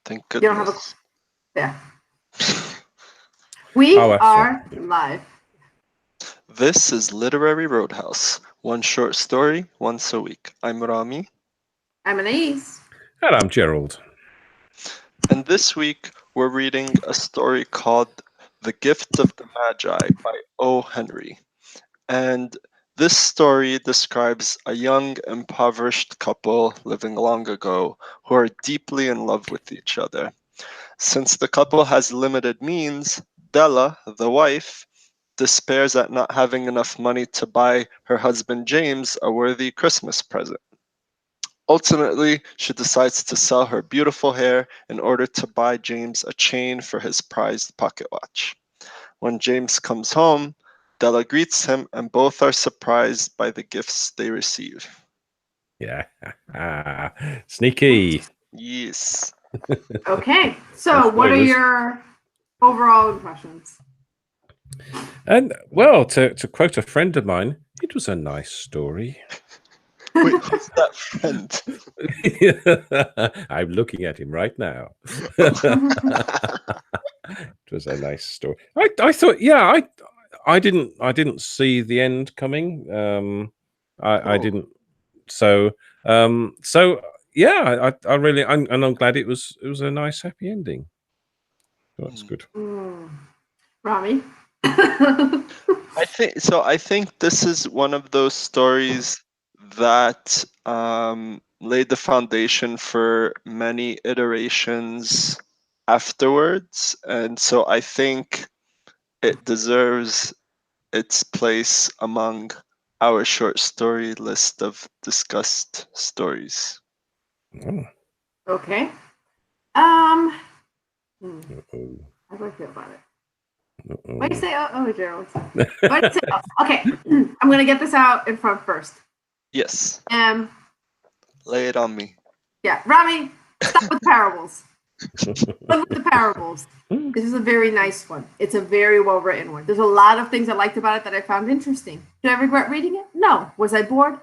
Thank You don't have a... goodness. Yeah. We are live. This is Literary Roadhouse. One short story, once a week. I'm Rami. I'm Anais. And I'm Gerald. And this week, we're reading a story called The Gift of the Magi by O. Henry. And this story describes a young, impoverished couple living long ago who are deeply in love with each other. Since the couple has limited means, Della, the wife, despairs at not having enough money to buy her husband James a worthy Christmas present. Ultimately, she decides to sell her beautiful hair in order to buy James a chain for his prized pocket watch. When James comes home, Della greets him and both are surprised by the gifts they receive. Yeah. Sneaky. Yes. Okay, so what are your overall impressions? And, well, to quote a friend of mine, it was a nice story. Wait, who's that friend? I'm looking at him right now. It was a nice story. I thought, yeah, I didn't see the end coming. I didn't. So yeah, I really, and I'm glad it was a nice happy ending. That's good. Rami? I think this is one of those stories that laid the foundation for many iterations afterwards, and so I think it deserves its place among our short story list of discussed stories. Oh. Okay. How do I feel about it? Why do you say Gerald? Why do you say okay, I'm gonna get this out in front first. Yes. Lay it on me. Yeah, Rami, stop with parables. Live with the parables. This is a very nice one. It's a very well written one. There's a lot of things I liked about it that I found interesting. Do I regret reading it? No. Was I bored?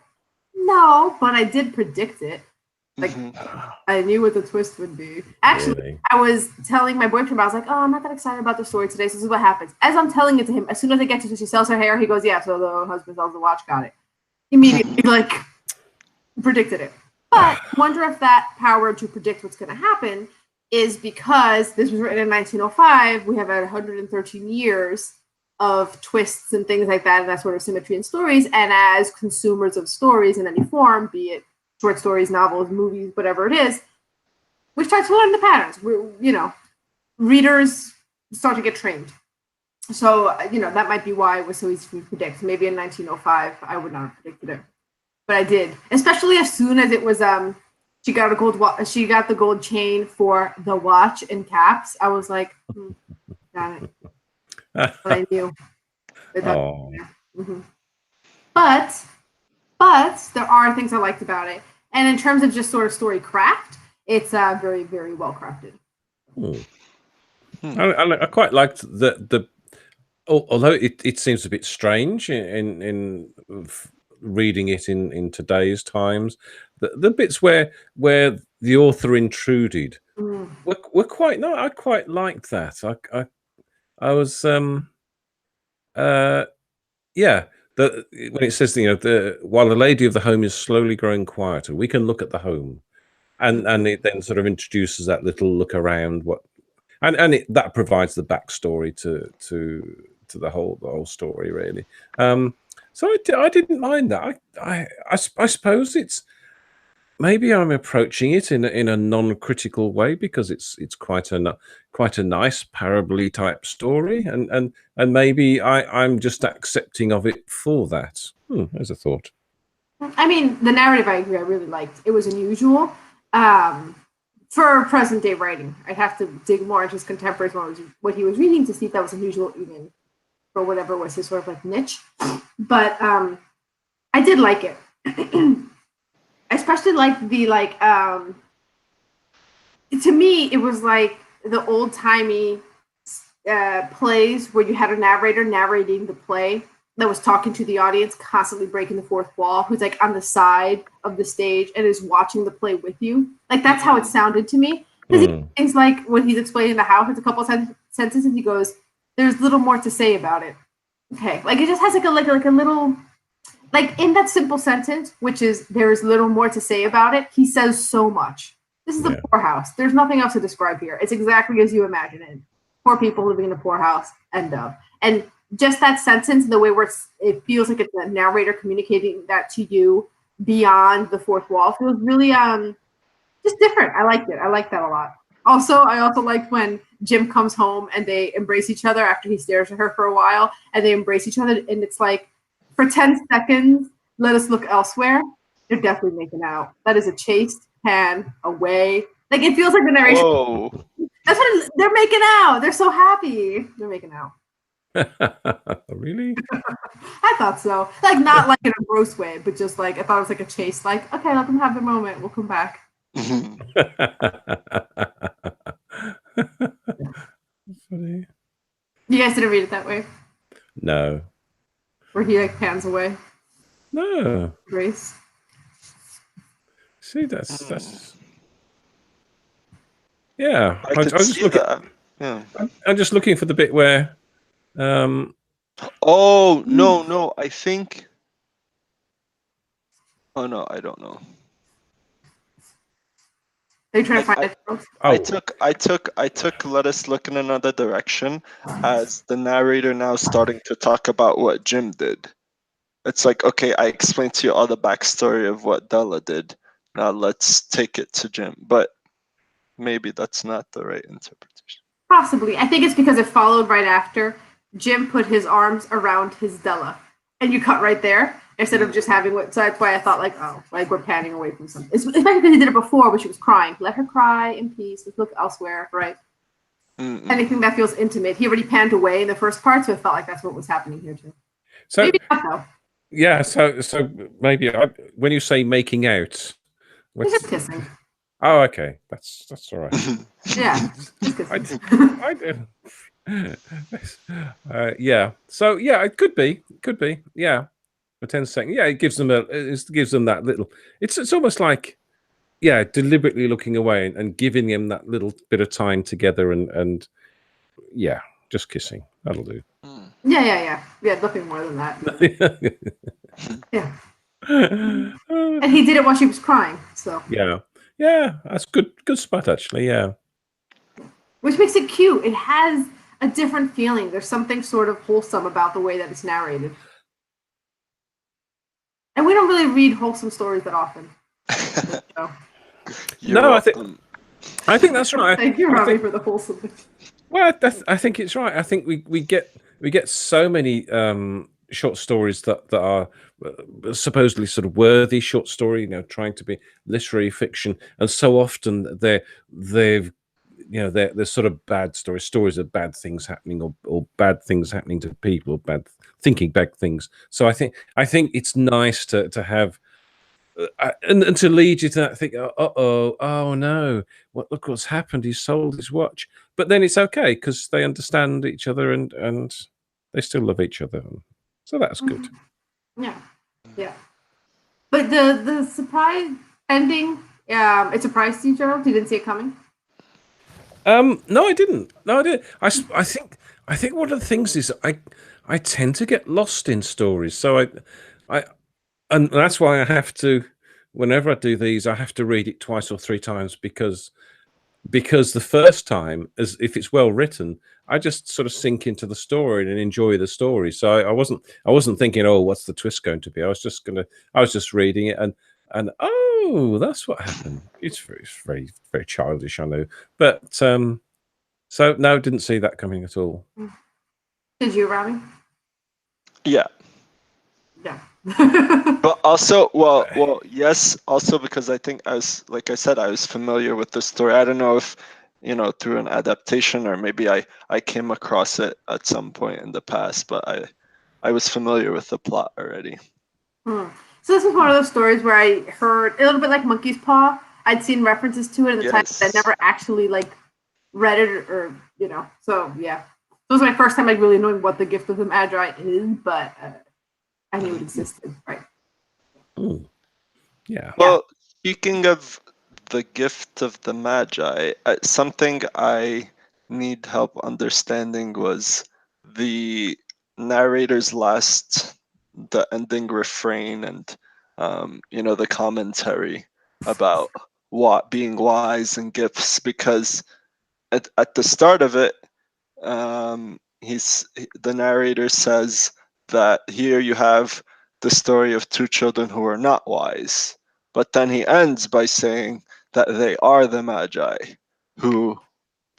No, but I did predict it. Like, I knew what the twist would be. Actually, really? I was telling my boyfriend, I was like, oh, I'm not that excited about the story today, so this is what happens. As I'm telling it to him, as soon as I get to she sells her hair, he goes, yeah, so the husband sells the watch, got it. Immediately, like, predicted it. But I wonder if that power to predict what's going to happen is because this was written in 1905, we have had 113 years of twists and things like that, and that sort of symmetry in stories, and as consumers of stories in any form, be it short stories, novels, movies, whatever it is, we start to learn the patterns. Readers start to get trained. So, that might be why it was so easy to predict. Maybe in 1905, I would not have predicted it. But I did, especially as soon as it was, she got the gold chain for the watch in caps. I was like, got it. But I knew. But there are things I liked about it. And in terms of just sort of story craft, it's very, very well crafted. I quite liked the although it seems a bit strange in reading it in today's times, the bits where the author intruded were quite nice. I quite liked that. I was yeah. When it says, while the lady of the home is slowly growing quieter, we can look at the home, and it then sort of introduces that little look around that provides the backstory to the whole story, really. So I didn't mind that. I suppose it's maybe I'm approaching it in a non-critical way because it's quite a nice parable type story, and maybe I'm just accepting of it for that. There's a thought. I mean, the narrative I agree I really liked. It was unusual for present day writing. I'd have to dig more into his contemporaries, what he was reading, to see if that was unusual even for whatever was his sort of like niche. But I did like it. I especially like the to me it was like the old timey plays where you had a narrator narrating the play that was talking to the audience, constantly breaking the fourth wall, who's like on the side of the stage and is watching the play with you. Like that's how it sounded to me. Because Mm. things like when he's explaining the house, it's a couple sentences. He goes, "There's little more to say about it." Okay, like it just has like a little like in that simple sentence, which is there is little more to say about it. He says so much. This is a Yeah. poorhouse. There's nothing else to describe here. It's exactly as you imagine it. Poor people living in a poorhouse. End of. And just that sentence, the way where it feels like it's a narrator communicating that to you beyond the fourth wall, feels really just different. I liked it. I like that a lot. Also, I also liked when Jim comes home and they embrace each other after he stares at her for a while, and they embrace each other, and it's like for 10 seconds, let us look elsewhere. They're definitely making out. That is a chased pan away. Like it feels like the narration. Whoa. That's what they're making out. They're so happy. They're making out. Really? I thought so. Like not like in a gross way, but just like I thought it was like a chase. Like okay, let them have their moment. We'll come back. Funny. You guys didn't read it that way, No. where he like pans away. No. Grace. See, that's yeah. I I could was just see looking. that. Yeah. I'm just looking for the bit where. Oh no! I think. Oh no! I don't know. They try to I, find I, it. I took Let Us Look in Another Direction as the narrator now starting to talk about what Jim did. It's like, okay, I explained to you all the backstory of what Della did. Now let's take it to Jim. But maybe that's not the right interpretation. Possibly. I think it's because it followed right after. Jim put his arms around his Della. And you cut right there instead of just having what. So that's why I thought, like, oh, like we're panning away from something. Especially because he did it before when she was crying. Let her cry in peace. Let's look elsewhere, right? Mm-mm. Anything that feels intimate. He already panned away in the first part, so it felt like that's what was happening here, too. So Maybe not, though. yeah. So maybe when you say making out, He's what's just kissing. Oh, okay. That's all right. Yeah. Just kissing. I do. Yeah. So yeah, it could be. Could be. Yeah. For 10 seconds. Yeah, it gives them that little. It's almost like deliberately looking away and giving them that little bit of time together and yeah, just kissing. That'll do. Yeah. Nothing more than that. Yeah. And he did it while she was crying, so. Yeah, that's good spot actually. Yeah. Which makes it cute. It has a different feeling. There's something sort of wholesome about the way that it's narrated. And we don't really read wholesome stories that often. So. You're No, welcome. I think that's right. Thank you, Robbie, for the wholesome. Well, I think it's right. I think we get so many short stories that are supposedly sort of worthy short story, trying to be literary fiction, and so often they're sort of bad stories of bad things happening or bad things happening to people, bad things. So I think it's nice to have. And to lead you to that, think, oh no, look what's happened. He sold his watch, but then it's okay because they understand each other and they still love each other, so that's good. Yeah. But the surprise ending, it surprised you, Gerald. You didn't see it coming. No, I didn't. I think one of the things is I tend to get lost in stories, so I and that's why I have to. Whenever I do these, I have to read it twice or three times because the first time, as if it's well written, I just sort of sink into the story and enjoy the story. So I wasn't thinking, oh, what's the twist going to be? I was just reading it and oh, that's what happened. It's very very childish, I know, but so no, didn't see that coming at all. Did you, Robbie? Yeah. Yeah. But also, well, yes. Also, because I think, as like I said, I was familiar with the story. I don't know if through an adaptation or maybe I came across it at some point in the past, but I was familiar with the plot already. So this is one of those stories where I heard a little bit like Monkey's Paw. I'd seen references to it at the time, but I never actually like read it or So yeah, it was my first time like really knowing what the Gift of the Magi is, but I knew it existed, right? Ooh. Yeah. Well, speaking of the gift of the Magi, something I need help understanding was the narrator's the ending refrain, and the commentary about what being wise and gifts, because at the start of it, the narrator says that here you have the story of two children who are not wise, but then he ends by saying that they are the Magi, who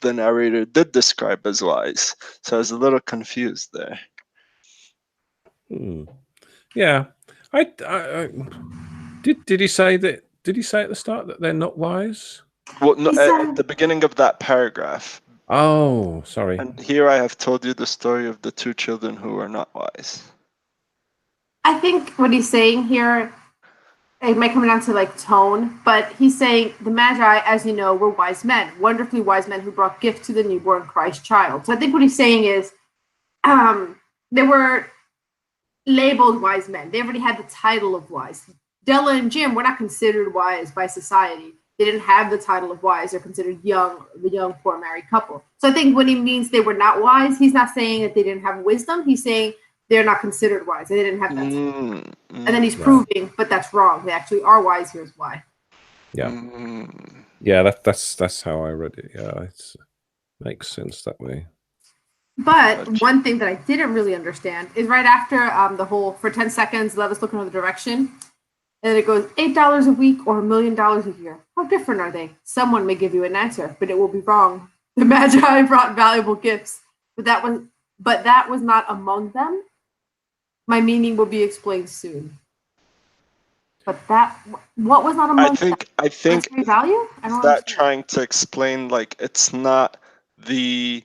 the narrator did describe as wise. So I was a little confused there. Yeah, I did he say that? Did he say at the start that they're not wise? Well, no, He at said, the beginning of that paragraph. Oh, sorry. And here I have told you the story of the two children who are not wise. I think what he's saying here, it might come down to like tone, but he's saying the Magi, as you know, were wise men, wonderfully wise men who brought gifts to the newborn Christ child. So I think what he's saying is they were labeled wise men. They already had the title of wise. Della and Jim were not considered wise by society. They didn't have the title of wise. They're considered the young, poor married couple. So I think when he means they were not wise, he's not saying that they didn't have wisdom. He's saying they're not considered wise. They didn't have that. And then he's proving, but that's wrong. They actually are wise. Here's why. Yeah. Yeah, that's how I read it. Yeah, it makes sense that way. But one thing that I didn't really understand is right after the whole, for 10 seconds, let us look in another direction. And it goes, $8 a week or $1 million a year. How different are they? Someone may give you an answer, but it will be wrong. The Magi brought valuable gifts, but that was not among them. My meaning will be explained soon. But what was not among them? I think value? I don't that understand. trying to explain, like, it's not the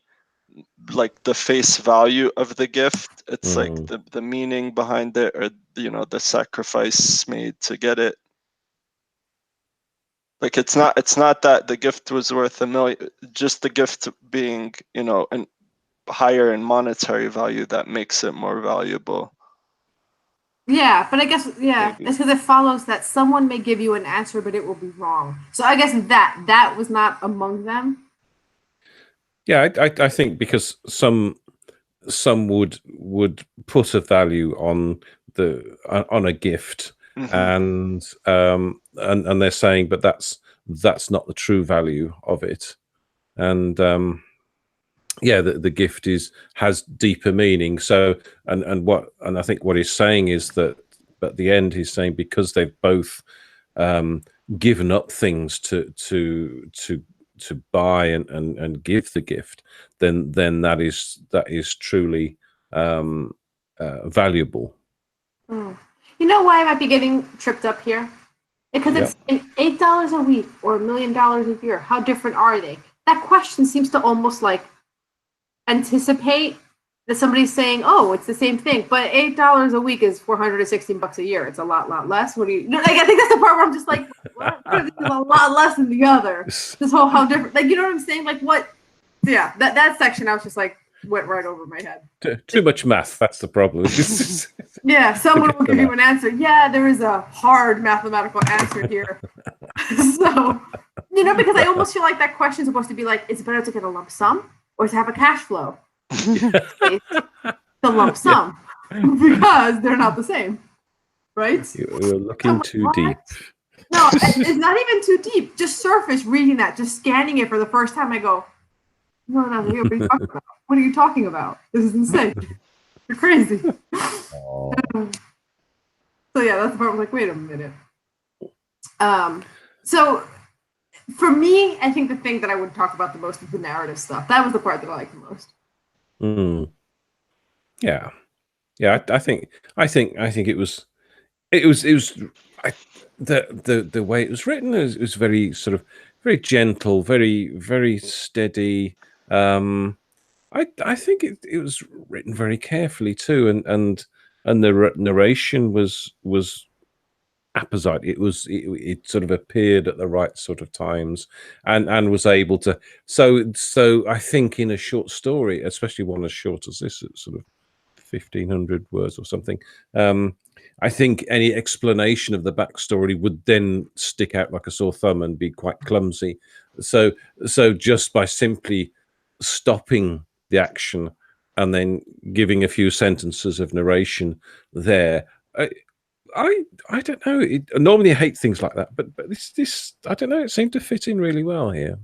face value of the gift. It's like the meaning behind it, or the sacrifice made to get it. Like, it's not that the gift was worth $1 million, just the gift being and higher in monetary value that makes it more valuable. Yeah, but I guess it's because it follows that someone may give you an answer, but it will be wrong. So I guess that was not among them. Yeah, I think because some would put a value on a gift, and they're saying, but that's not the true value of it, and the gift has deeper meaning. So and I think what he's saying is that at the end he's saying because they've both given up things to buy and give the gift, then that is truly valuable. You know why I might be getting tripped up here? Because it's $8 a week or $1 million a year. How different are they? That question seems to almost like anticipate that somebody's saying, "Oh, it's the same thing," but $8 a week is $416 a year. It's a lot less. What do you like? I think that's the part where I'm just like, what? This is a lot less than the other. This whole how different, like, you know what I'm saying? Like, what? Yeah, that section I was just like went right over my head. Too much math. That's the problem. Yeah, someone will give you an answer. Yeah, there is a hard mathematical answer here. So, because I almost feel like that question is supposed to be like, it's better to get a lump sum or to have a cash flow. The lump sum, because they're not the same, right? You're looking too deep. No, it's not even too deep. Just surface reading that, just scanning it for the first time. I go, no, what are you talking about? What are you talking about? This is insane. You're crazy. So yeah, that's the part where I'm like, wait a minute. So for me, I think the thing that I would talk about the most is the narrative stuff. That was the part that I liked the most. Yeah. I think it was the way it was written was very sort of very gentle, very steady. I think it was written very carefully too, and the narration was apposite. It sort of appeared at the right sort of times, and was able to. So I think in a short story, especially one as short as this, it's sort of 1,500 words or something. I think any explanation of the backstory would then stick out like a sore thumb and be quite clumsy. So just by simply stopping the action and then giving a few sentences of narration there, I don't know. Normally I hate things like that, but this I don't know. It seemed to fit in really well here.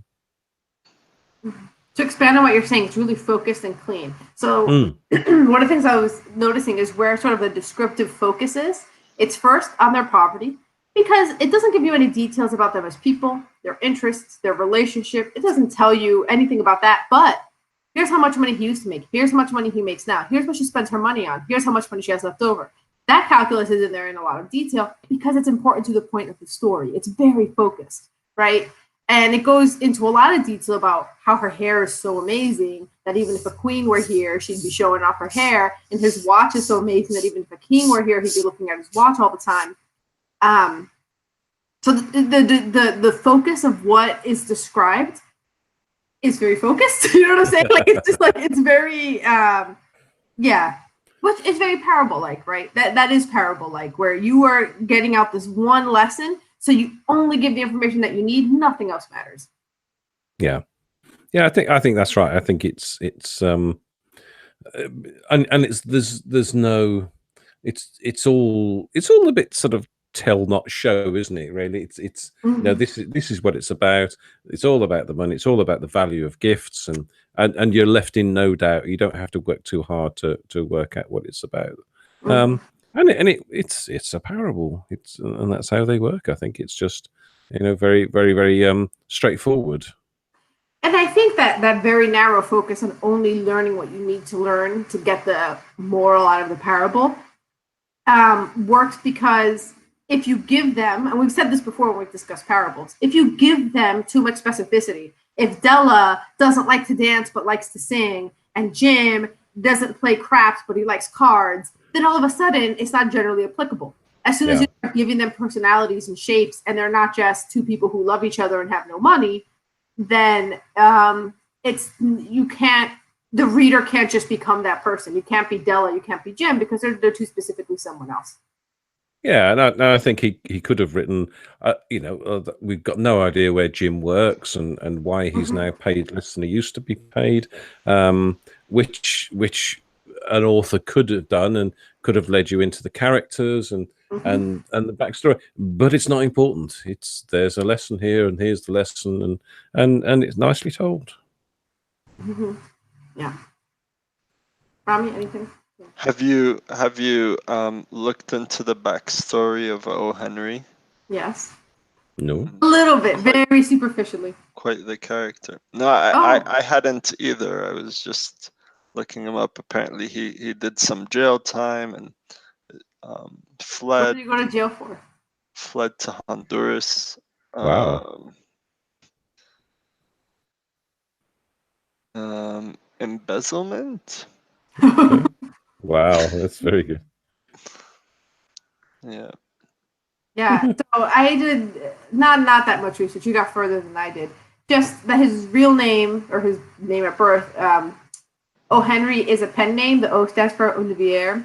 To expand on what you're saying, it's really focused and clean. So one of the things I was noticing is where sort of the descriptive focus is. It's first on their poverty, because it doesn't give you any details about them as people, their interests, their relationship. It doesn't tell you anything about that. But here's how much money he used to make. Here's how much money he makes now. Here's what she spends her money on. Here's how much money she has left over. That calculus is in there in a lot of detail because it's important to the point of the story. It's very focused, right? And it goes into a lot of detail about how her hair is so amazing that even if a queen were here, she'd be showing off her hair. And his watch is so amazing that even if a king were here, he'd be looking at his watch all the time. So the focus of what is described is very focused. You know what I'm saying? Like, it's just like, it's very, yeah. Which is very parable-like, right? That is parable-like, where you are getting out this one lesson, so you only give the information that you need. Nothing else matters. Yeah. I think that's right. I think it's and it's there's no it's all a bit sort of tell not show, isn't it? Really, it's you know, this is what it's about. It's all about the money. It's all about the value of gifts, and you're left in no doubt. You don't have to work too hard to work out what it's about. It's a parable. And that's how they work. I think it's just, you know, very very very straightforward. And I think that very narrow focus on only learning what you need to learn to get the moral out of the parable works, because if you give them, and we've said this before when we've discussed parables, if you give them too much specificity, if Della doesn't like to dance but likes to sing, and Jim doesn't play craps but he likes cards, then all of a sudden it's not generally applicable. As soon as you start giving them personalities and shapes, and they're not just two people who love each other and have no money, then the reader can't just become that person. You can't be Della, you can't be Jim, because they're too specifically someone else. Yeah, and I think he could have written, we've got no idea where Jim works and why he's now paid less than he used to be paid, which an author could have done and could have led you into the characters and the backstory. But it's not important. There's a lesson here, and here's the lesson, and it's nicely told. Yeah. Rami, anything? Have you looked into the backstory of O. Henry? Yes. No. A little bit, very superficially. Quite the character. No, I hadn't either. I was just looking him up. Apparently, he did some jail time and fled. What did he go to jail for? Fled to Honduras. Wow. Embezzlement. Wow, that's very good. Yeah. Yeah. So I did not that much research. You got further than I did. Just that his real name, or his name at birth, O. Henry, is a pen name. The O stands for Olivier,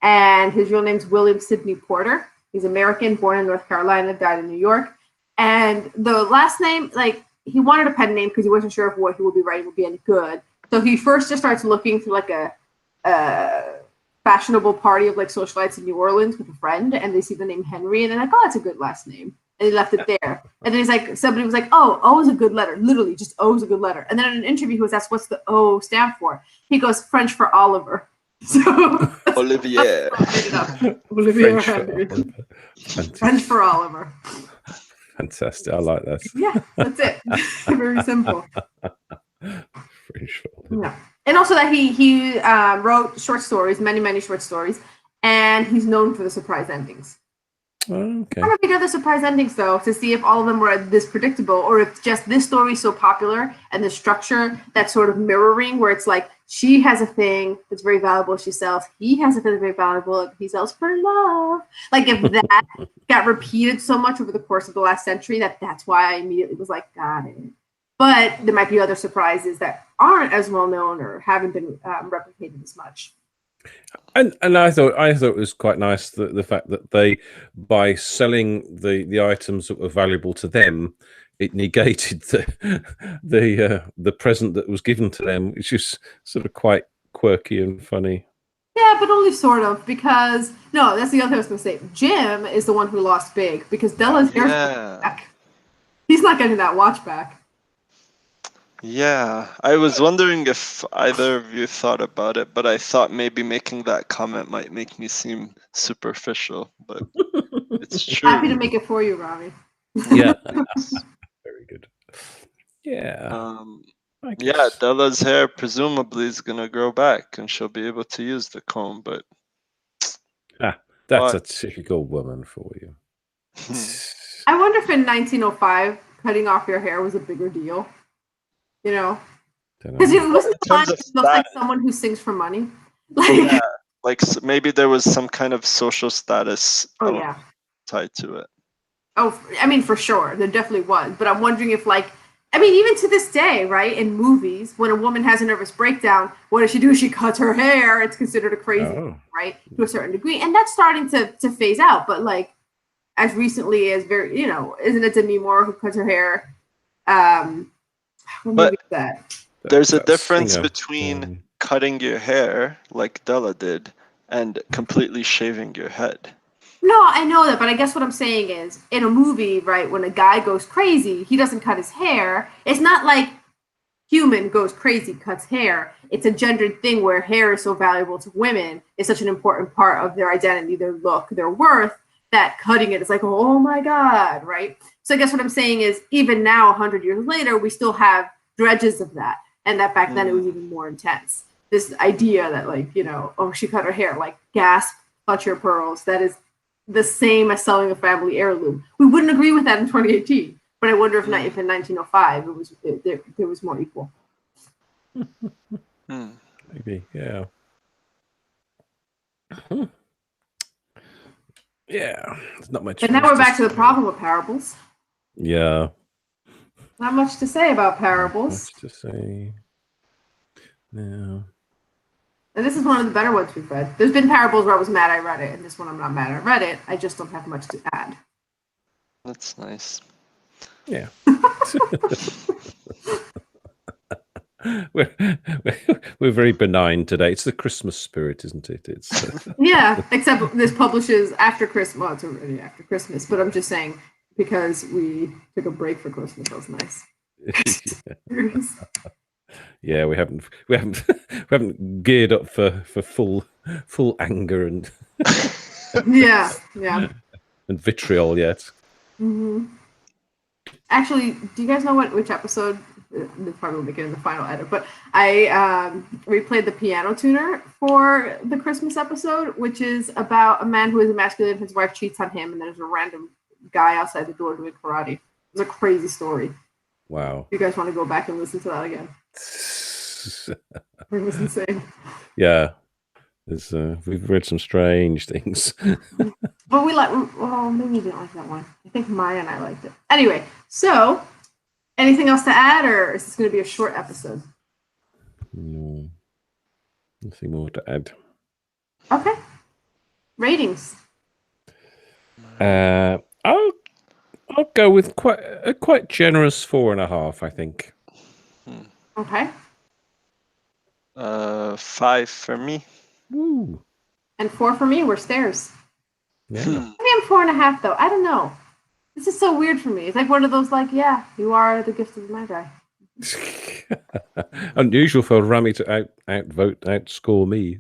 and his real name's William Sidney Porter. He's American, born in North Carolina, died in New York. And the last name, like, he wanted a pen name because he wasn't sure if what he would be writing would be any good. So he first just starts looking through like a fashionable party of like socialites in New Orleans with a friend, and they see the name Henry, and they're like, oh, that's a good last name. And he left it there. And then he's like, somebody was like, oh, O is a good letter. Literally, just O is a good letter. And then in an interview, he was asked, what's the O stand for? He goes, French for Oliver. So Olivier. Olivier Henry. French for Oliver. Fantastic. I like that. Yeah, that's it. Very simple. French for Oliver. Yeah. And also that he wrote short stories, many short stories, and he's known for the surprise endings. Okay. I want to figure out the surprise endings, though, to see if all of them were this predictable, or if just this story is so popular and the structure that's sort of mirroring, where it's like she has a thing that's very valuable, she sells. He has a thing that's very valuable, he sells for love. Like, if that got repeated so much over the course of the last century, that's why I immediately was like, got it. But there might be other surprises that aren't as well known or haven't been replicated as much. And I thought it was quite nice the fact that they, by selling the items that were valuable to them, it negated the present that was given to them, which is sort of quite quirky and funny. Yeah, but only sort of, because no, that's the other thing I was going to say. Jim is the one who lost big because Della's hair's back. He's not getting that watch back. Yeah, I was wondering if either of you thought about it, but I thought maybe making that comment might make me seem superficial, but it's true. Happy to make it for you, Robbie. Yeah, very good. Yeah. Yeah, Della's hair presumably is gonna grow back, and she'll be able to use the comb. But that's a typical woman for you. I wonder if in 1905 cutting off your hair was a bigger deal. You know, because it wasn't fun. It looks like someone who sings for money. Like maybe there was some kind of social status tied to it. Oh, I mean, for sure, there definitely was. But I'm wondering if, like, I mean, even to this day, right, in movies, when a woman has a nervous breakdown, what does she do? She cuts her hair. It's considered a crazy thing, right, to a certain degree. And that's starting to phase out. But, like, as recently as very, isn't it Demi Moore who cuts her hair? What movie is that? There's a difference between cutting your hair, like Della did, and completely shaving your head. No, I know that, but I guess what I'm saying is, in a movie, right, when a guy goes crazy, he doesn't cut his hair. It's not like human goes crazy, cuts hair. It's a gendered thing where hair is so valuable to women. It's such an important part of their identity, their look, their worth, that cutting it is like, oh my God, right? So I guess what I'm saying is, even now, 100 years later, we still have dredges of that. And that back then it was even more intense. This idea that, like, oh, she cut her hair, like, gasp, clutch your pearls. That is the same as selling a family heirloom. We wouldn't agree with that in 2018, but I wonder if in 1905 there was more equal. Maybe, yeah. Yeah, there's not much. But now we're back to the problem of parables. Yeah. Not much to say about parables. Not much to say. No. And this is one of the better ones we've read. There's been parables where I was mad I read it, and this one I'm not mad I read it. I just don't have much to add. That's nice. Yeah. we're very benign today. It's the Christmas spirit, isn't it? It's yeah, except this publishes after Christmas. Well, it's already after Christmas, but I'm just saying because we took a break for Christmas. That was nice. Yeah, we haven't geared up for full anger and yeah and vitriol yet. Mm-hmm. Actually, do you guys know which episode? This probably will make it in the final edit, but I replayed the piano tuner for the Christmas episode, which is about a man who is emasculated. His wife cheats on him, and there's a random guy outside the door doing karate. It's a crazy story. Wow. You guys want to go back and listen to that again? It was insane. Yeah. We've read some strange things. But we maybe we didn't like that one. I think Maya and I liked it. Anyway, so anything else to add, or is this going to be a short episode? No. Nothing more to add. Okay. Ratings. I'll go with quite generous 4.5, I think. Okay. 5 for me. Woo. And 4 for me. We're stairs. Yeah. Maybe I'm 4.5 though. I don't know. This is so weird for me. It's like one of those, like, yeah, you are the gift of the Magi. Unusual for Rami to outscore me.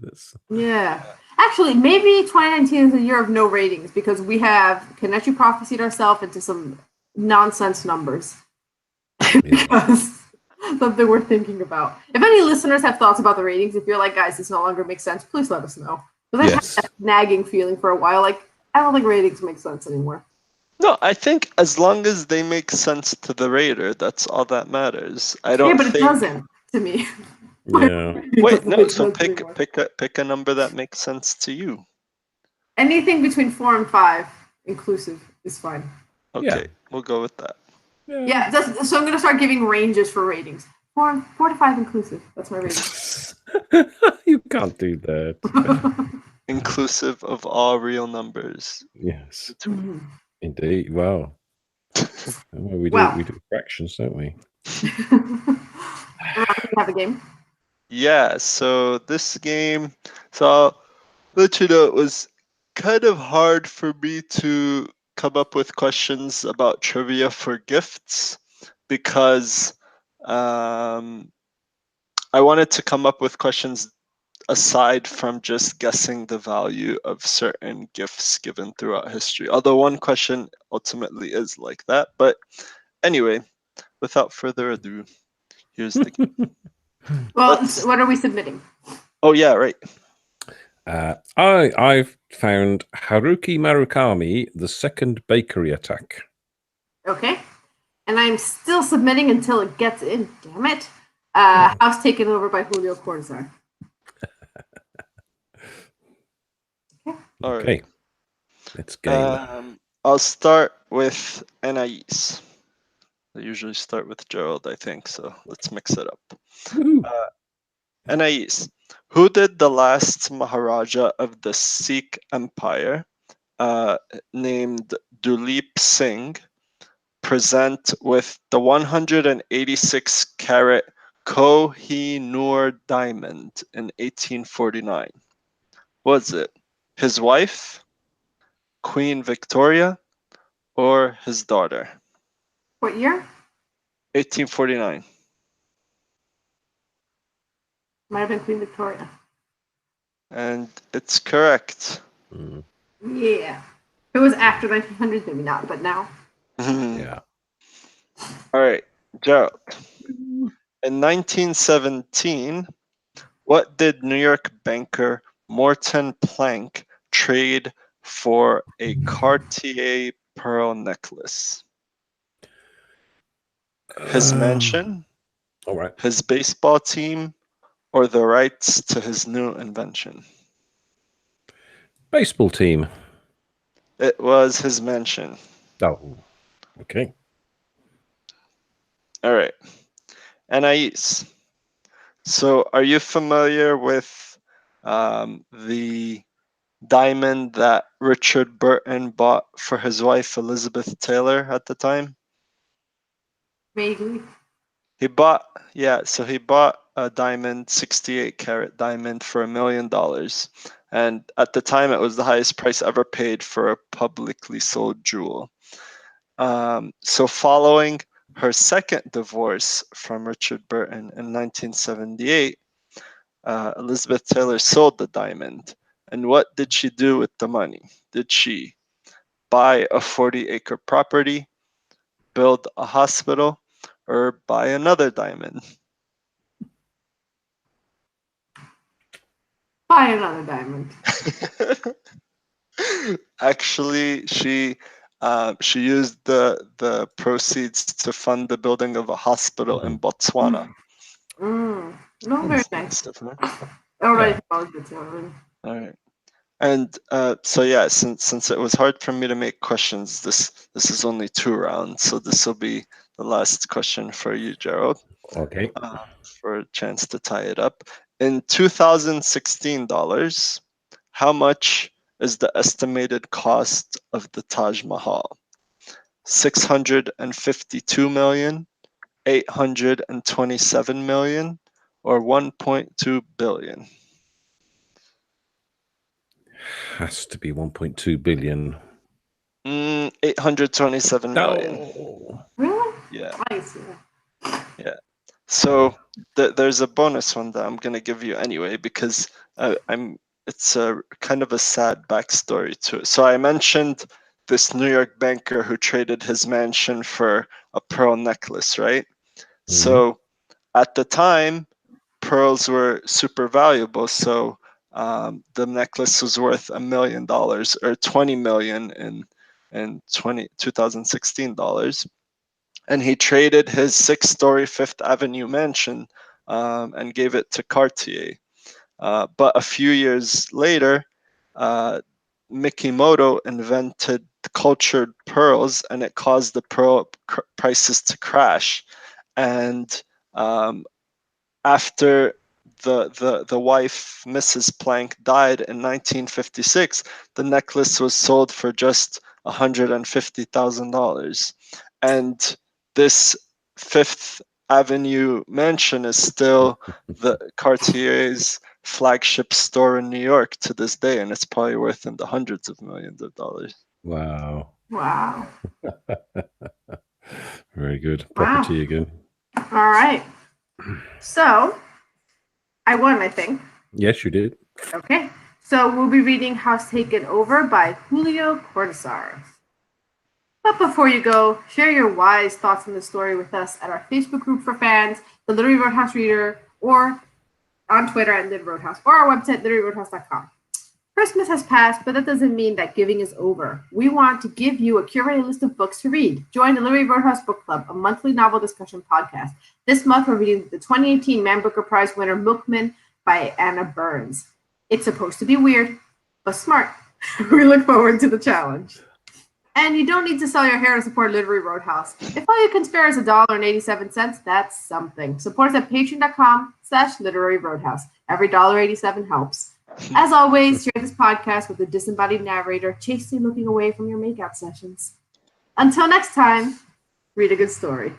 Yeah. Actually, maybe 2019 is a year of no ratings because we have Kenichi prophesied ourselves into some nonsense numbers. Because something we're thinking about. If any listeners have thoughts about the ratings, if you're like, guys, this no longer makes sense, please let us know. Because I had that nagging feeling for a while, like, I don't think ratings make sense anymore. No, I think as long as they make sense to the reader, that's all that matters. I don't. Yeah, but it doesn't to me. Yeah. Wait, no. So pick a number that makes sense to you. Anything between 4 and 5, inclusive, is fine. Okay, we'll go with that. Yeah, so I'm going to start giving ranges for ratings. 4 to 5 inclusive. That's my rating. You Can't do that. Inclusive of all real numbers Yes, between. indeed. Well, we Well. do fractions, don't we? Ron, you have a game. Yeah, so this game, so I'll let you know it was kind of hard for me to come up with questions about trivia for gifts because I wanted to come up with questions aside from just guessing the value of certain gifts given throughout history. Although one question ultimately is like that. But anyway, without further ado, here's the game. Well, what are we submitting? Oh, yeah, right. I've found Haruki Murakami, The Second Bakery Attack. Okay. And I'm still submitting until it gets in. Damn it. House taken over by Julio Cortázar. All Okay. right. Let's game. I'll start with Anais. I usually start with Gerald, I think, so let's mix it up. Anais, who did the last Maharaja of the Sikh Empire, named Duleep Singh, present with the 186 carat Koh-i-Noor diamond in 1849? Was it his wife, Queen Victoria, or his daughter? What year? 1849. Might have been Queen Victoria. And it's correct. Yeah. If it was after 1900, maybe not, but now. Yeah. All right, Gerald. In 1917, what did New York banker Morton Plank trade for a Cartier pearl necklace? His mansion, All right. his baseball team, or the rights to his new invention? Baseball team. It was his mansion. Oh, okay. All right. Anais, so are you familiar with the diamond that Richard Burton bought for his wife Elizabeth Taylor at the time? Vaguely. He bought a diamond, 68 carat diamond for $1 million. And at the time, it was the highest price ever paid for a publicly sold jewel. So following her second divorce from Richard Burton in 1978, Elizabeth Taylor sold the diamond. And what did she do with the money? Did she buy a 40-acre property, build a hospital, or buy another diamond? Buy another diamond. Actually, she used the proceeds to fund the building of a hospital in Botswana. No, very That's nice. nice of her. Alright, Yeah. all good, already. All right. And so yeah, since it was hard for me to make questions, this is only 2 rounds, so this will be the last question for you, Gerald, Okay. for a chance to tie it up. In 2016 dollars, how much is the estimated cost of the Taj Mahal? 652 million, 827 million, or 1.2 billion? Has to be 1.2 billion. 827 million. No. Really? Yeah. Nice. Yeah. So there's a bonus one that I'm gonna give you anyway because it's a kind of a sad backstory to it. So I mentioned this New York banker who traded his mansion for a pearl necklace, right? So at the time, pearls were super valuable. So the necklace was worth $1 million or 20 million in 2016 dollars. And he traded his 6-story Fifth Avenue mansion and gave it to Cartier. But a few years later, Mikimoto invented cultured pearls, and it caused the pearl prices to crash. And after the wife, Mrs. Plank, died in 1956, the necklace was sold for just $150,000. And this Fifth Avenue mansion is still the Cartier's flagship store in New York to this day, and it's probably worth in the hundreds of millions of dollars. Wow. Wow. Very good. Wow. Property again. All right. So, I won, I think. Yes, you did. Okay. So, we'll be reading House Taken Over by Julio Cortázar. But before you go, share your wise thoughts on the story with us at our Facebook group for fans, the Literary Roadhouse Reader, or on Twitter at Lit Roadhouse, or our website, literaryroadhouse.com. Christmas has passed, but that doesn't mean that giving is over. We want to give you a curated list of books to read. Join the Literary Roadhouse Book Club, a monthly novel discussion podcast. This month, we're reading the 2018 Man Booker Prize winner, Milkman, by Anna Burns. It's supposed to be weird, but smart. We look forward to the challenge. And you don't need to sell your hair to support Literary Roadhouse. If all you can spare is $1.87, that's something. Support us at patreon.com/Literary Roadhouse. Every $1.87 helps. As always, share this podcast with a disembodied narrator chastely looking away from your makeout sessions. Until next time, read a good story.